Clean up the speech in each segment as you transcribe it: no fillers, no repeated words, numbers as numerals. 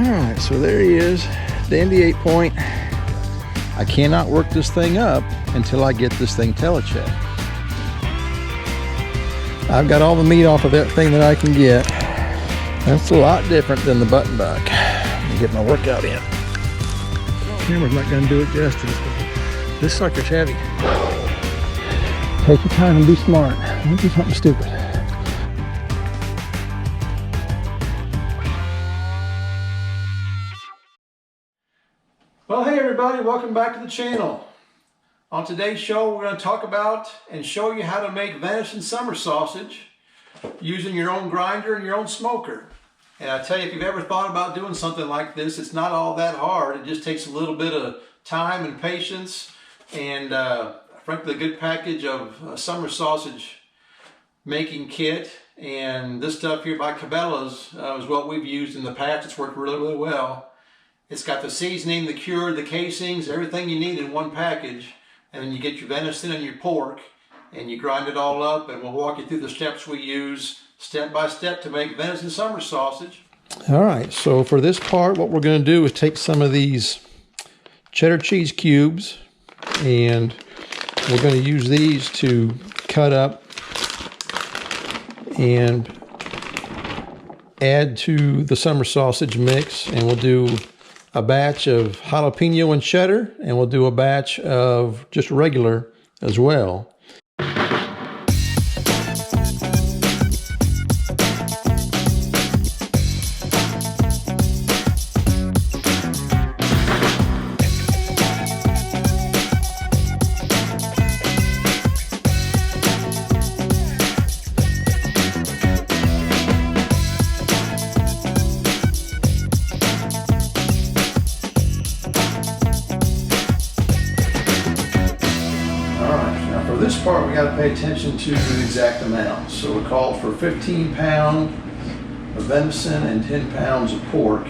Alright, so there he is, dandy 8-point. I cannot work this thing up until I get this thing telechecked. I've got all the meat off of that thing that I can get. That's a lot different than the button buck. Let me get my workout in. Camera's not going to do it justice. This sucker's heavy. Take your time and be smart. Don't do something stupid. Well, hey everybody, welcome back to the channel. On today's show, we're going to talk about and show you how to make venison summer sausage using your own grinder and your own smoker. And I tell you, if you've ever thought about doing something like this, it's not all that hard. It just takes a little bit of time and patience and frankly a good package of summer sausage making kit. And this stuff here by Cabela's is what we've used in the past. It's worked really, really well. It's got the seasoning, the cure, the casings, everything you need in one package. And then you get your venison and your pork and you grind it all up, and we'll walk you through the steps we use step by step to make venison summer sausage. All right, so for this part, what we're going to do is take some of these cheddar cheese cubes, and we're going to use these to cut up and add to the summer sausage mix. And we'll do a batch of jalapeno and cheddar, and we'll do a batch of just regular as well. For this part, we got to pay attention to the exact amount. So we call for 15 pounds of venison and 10 pounds of pork.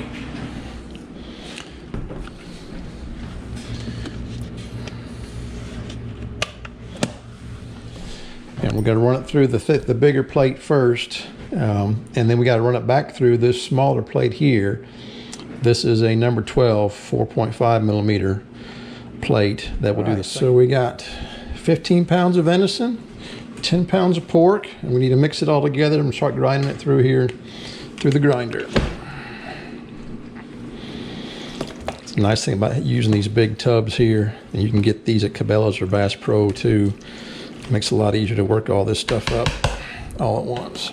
And we're going to run it through the bigger plate first, and then we got to run it back through this smaller plate here. This is a number 12 4.5 millimeter plate that will do this. So we got 15 pounds of venison, 10 pounds of pork, and we need to mix it all together and start grinding it through here, through the grinder. It's a nice thing about using these big tubs here, and you can get these at Cabela's or Bass Pro too. It makes it a lot easier to work all this stuff up all at once.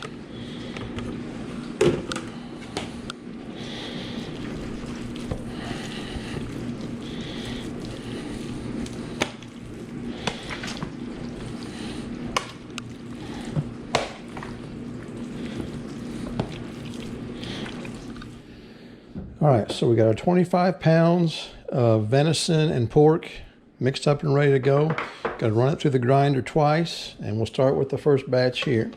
All right, so we got our 25 pounds of venison and pork mixed up and ready to go. Got to run it through the grinder twice, and we'll start with the first batch here.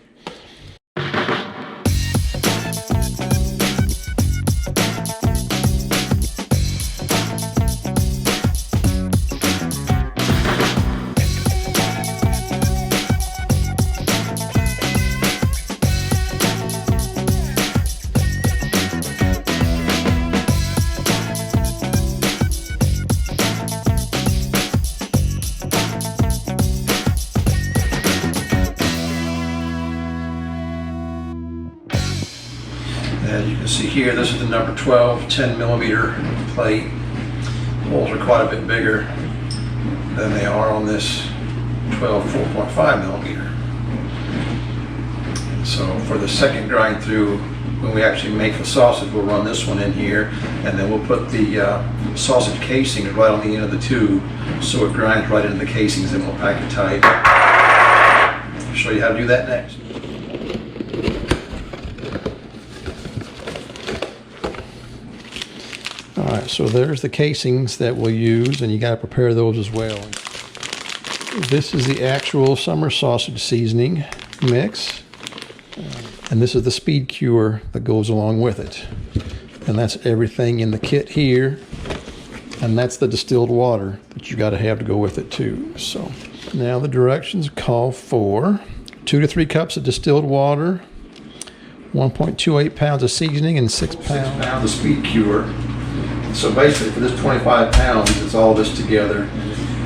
As you can see here, this is the number 12 10 millimeter plate. The holes are quite a bit bigger than they are on this 12 4.5 millimeter. And so for the second grind through, when we actually make the sausage, we'll run this one in here, and then we'll put the sausage casing right on the end of the tube so it grinds right into the casings, and we'll pack it tight. I'll show you how to do that next. Alright, so there's the casings that we'll use, and you got to prepare those as well. This is the actual summer sausage seasoning mix, and this is the speed cure that goes along with it. And that's everything in the kit here, and that's the distilled water that you got to have to go with it too. So now the directions call for 2 to 3 cups of distilled water, 1.28 pounds of seasoning and 6 pounds of speed cure. So basically for this 25 pounds, it's all this together.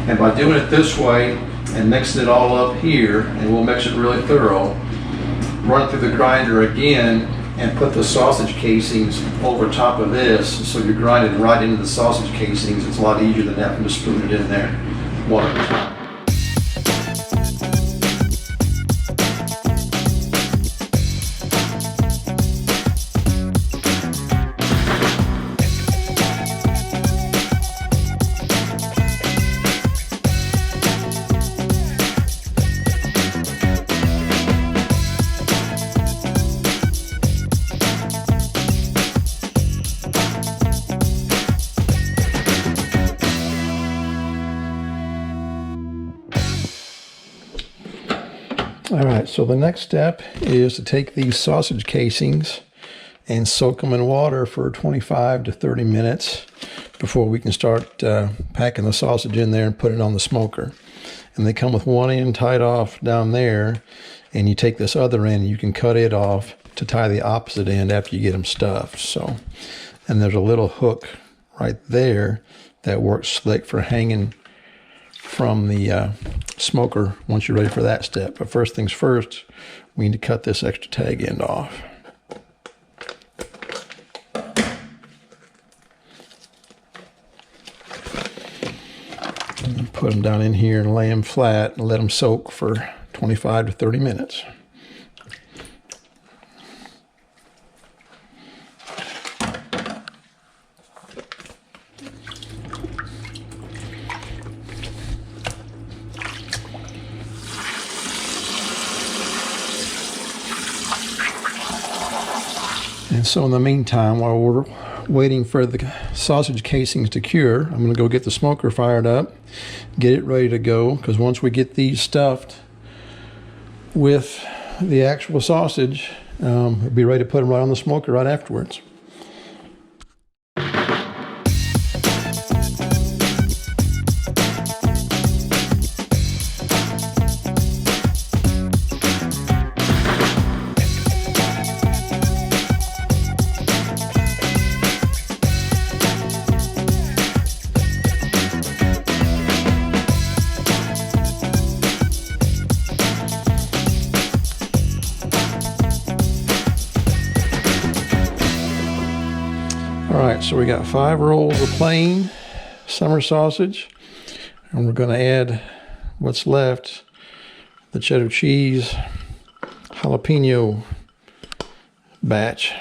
And by doing it this way and mixing it all up here, and we'll mix it really thorough, run it through the grinder again and put the sausage casings over top of this, so you're grinding right into the sausage casings. It's a lot easier than having to spoon it in there one at a time. All right, so the next step is to take these sausage casings and soak them in water for 25 to 30 minutes before we can start packing the sausage in there and put it on the smoker. And they come with one end tied off down there, and you take this other end and you can cut it off to tie the opposite end after you get them stuffed. So, and there's a little hook right there that works slick for hanging from the smoker once you're ready for that step. But first things first, we need to cut this extra tag end off. And put them down in here and lay them flat and let them soak for 25 to 30 minutes. And so in the meantime, while we're waiting for the sausage casings to cure, I'm going to go get the smoker fired up, get it ready to go, because once we get these stuffed with the actual sausage, we'll be ready to put them right on the smoker right afterwards. Alright, so we got 5 rolls of plain summer sausage, and we're going to add what's left, the cheddar cheese jalapeno batch.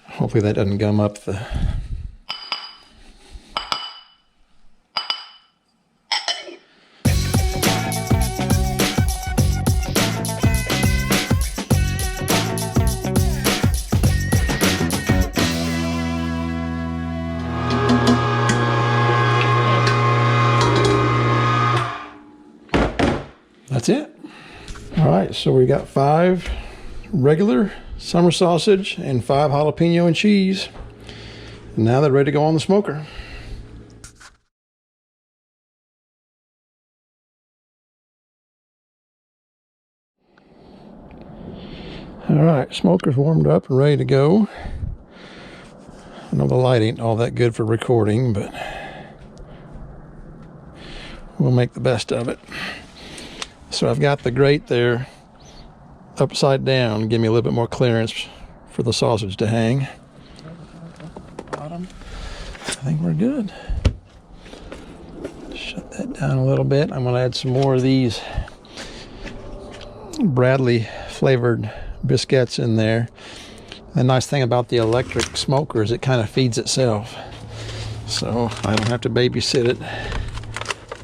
Hopefully that doesn't gum up the That's it. All right, so we got 5 regular summer sausage and 5 jalapeno and cheese. And now they're ready to go on the smoker. All right, smoker's warmed up and ready to go. I know the light ain't all that good for recording, but we'll make the best of it. So I've got the grate there upside down, give me a little bit more clearance for the sausage to hang. Bottom. I think we're good. Shut that down a little bit. I'm going to add some more of these Bradley flavored biscuits in there. The nice thing about the electric smoker is it kind of feeds itself, so I don't have to babysit it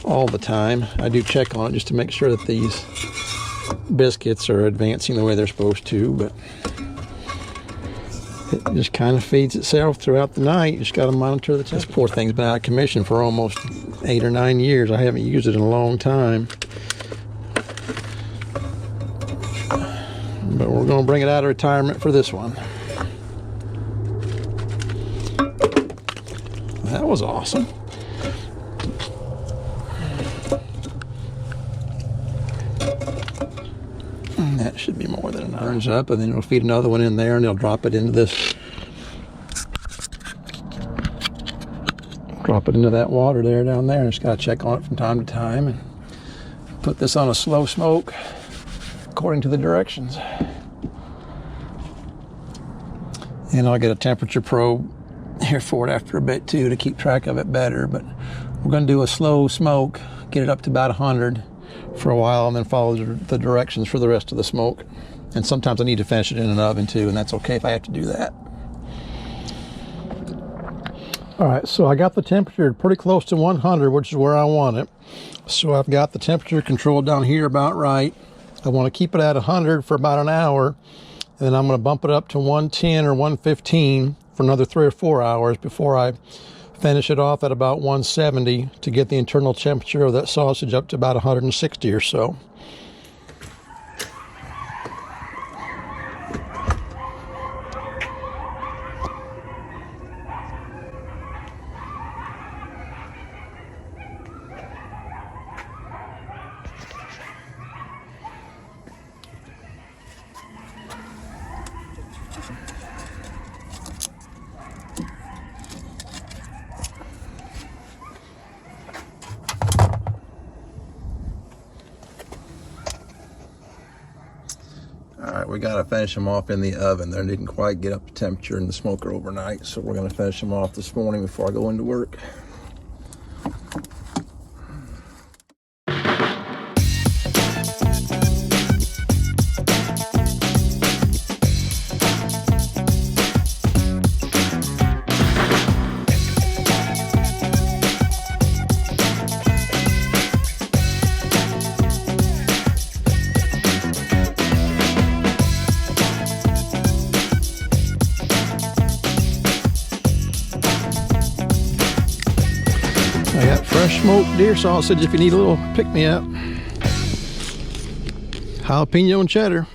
all the time. I do check on it just to make sure that these biscuits are advancing the way they're supposed to, but it just kind of feeds itself throughout the night. You just got to monitor the temperature. This poor thing's been out of commission for almost 8 or 9 years. I haven't used it in a long time, but we're going to bring it out of retirement for this one. That was awesome. That should be more than enough. Burns up, and then it'll feed another one in there, and they'll drop it into this. Drop it into that water there down there, and just gotta check on it from time to time, and put this on a slow smoke according to the directions. And I'll get a temperature probe here for it after a bit too to keep track of it better. But we're going to do a slow smoke, get it up to about 100 for a while, and then follow the directions for the rest of the smoke. And sometimes I need to finish it in an oven too, and that's okay if I have to do that. All right, so I got the temperature pretty close to 100, which is where I want it. So I've got the temperature controlled down here about right. I want to keep it at 100 for about an hour. And then I'm going to bump it up to 110 or 115 for another 3 or 4 hours before I finish it off at about 170 to get the internal temperature of that sausage up to about 160 or so. All right, we got to finish them off in the oven. They didn't quite get up to temperature in the smoker overnight, so we're going to finish them off this morning before I go into work. I got fresh smoked deer sausage if you need a little pick-me-up. Jalapeno and cheddar.